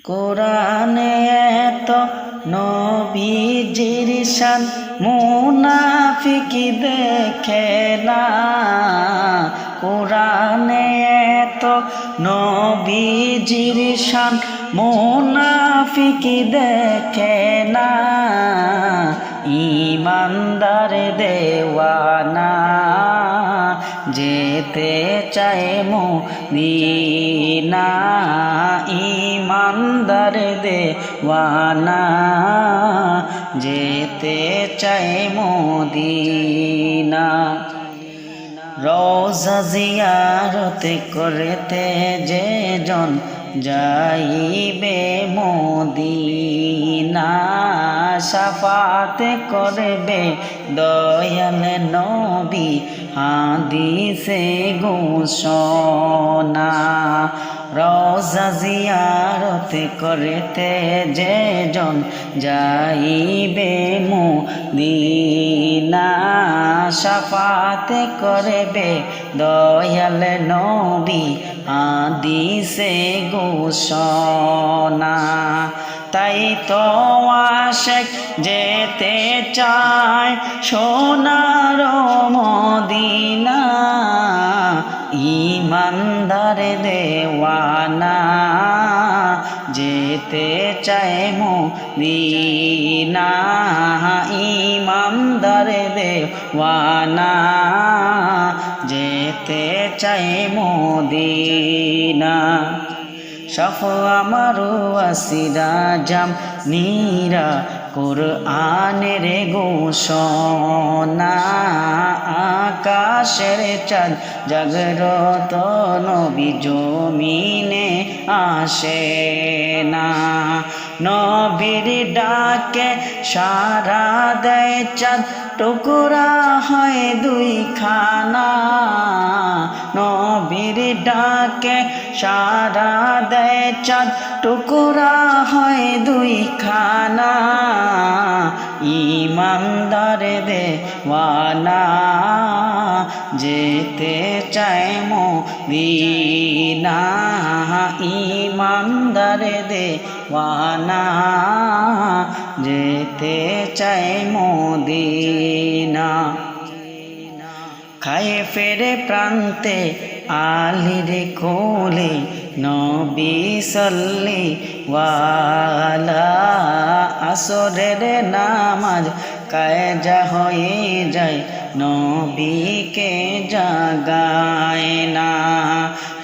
কোরআনে এত নবীজির শান মুনাফিক দেখে না। কোরআনে এত নবীজির শান মুনাফিক দেখে না। ঈমানদার দেওয়ানা যেতে চায় মদিনা। ঈমানদার দেওয়ানা যেতে চায় মদিনা। রওজা জিয়ারত করতে যে জন যাইবে মদিনা। শাফাত করবে দয়াল নবী হাদিসে ঘোষণা। রওজা জিয়ারত করতে যে জন যাইবে মদিনা। শাফাত করবে দয়াল নবী হাদিসে ঘোষণা। তাই তো আশিক যেতে চায় সোনার মদিনা। ঈমানদার দেওয়ানা যেতে চায় মদিনা। ঈমানদার দেওয়ানা যেতে চায় মদিনা। সফ আমারু আসিরা জাম নীরা কোরআনের ঘোষণা। আকাশের চাঁদ জাগরত নবী জমিনে আসে না। নবীর ডাকে সারা দেয় চাঁদ টুকরা হয় দুই খানা। নবীর ডাকে সারা দেয় চাঁদ টুকরা হয় দুই খানা। ঈমানদার দেওয়ানা যেতে চায় মদিনা। ঈমানদার দেওয়ানা যেতে চায় মদিনা। খায়ে ফেরে প্রান্তে আলীর কোলে নবী সাল্লিওয়ালা। আসরের নামাজ কায়জা হয়ে যায় নবীকে জাগায় না।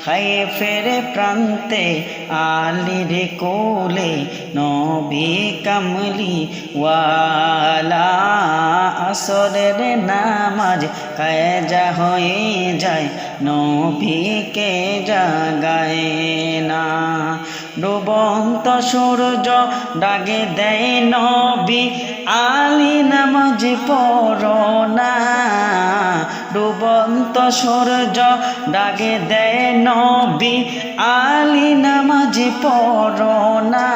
খায়ে ফেরে প্রান্তে আলীর কোলে নবী কামলি ওয়ালা। আসরের নামাজ কায়জা হয়ে যায় নবীকে জাগায় না। ডুবন্ত সূর্য ডাকে দেয় নবী আলী নামাজ পড়ো না। ডুবন্ত সূর্য ডাকে দেয় নবী আলী নামাজ পড়ো না।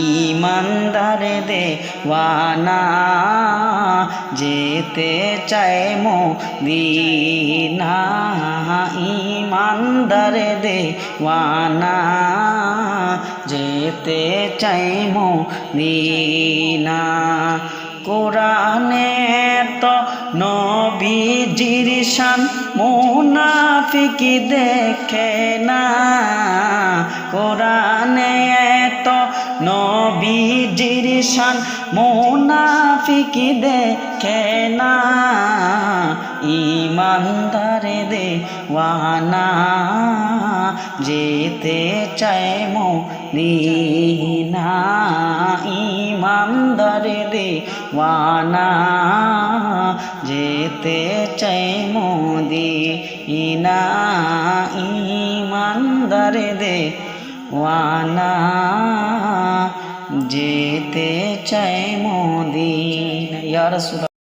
ঈমানদার দেওয়ানা যেতে চায় মদিনা। ঈমানদার দেওয়ানা যেতে চায় মদিনা। কোরআনে তো নবীজির শান মুনাফিক দেখে না। কোরআনে তো নবীজির শান মুনাফিক দেখে না। ঈমানদার দেওয়ানা যেতে চায় মদিনা। ঈমানদার দেওয়ানা যেতে চায় মদিনা। ঈমানদার দেওয়ানা যেতে চায় মদিনা। ইয়া রাসূল।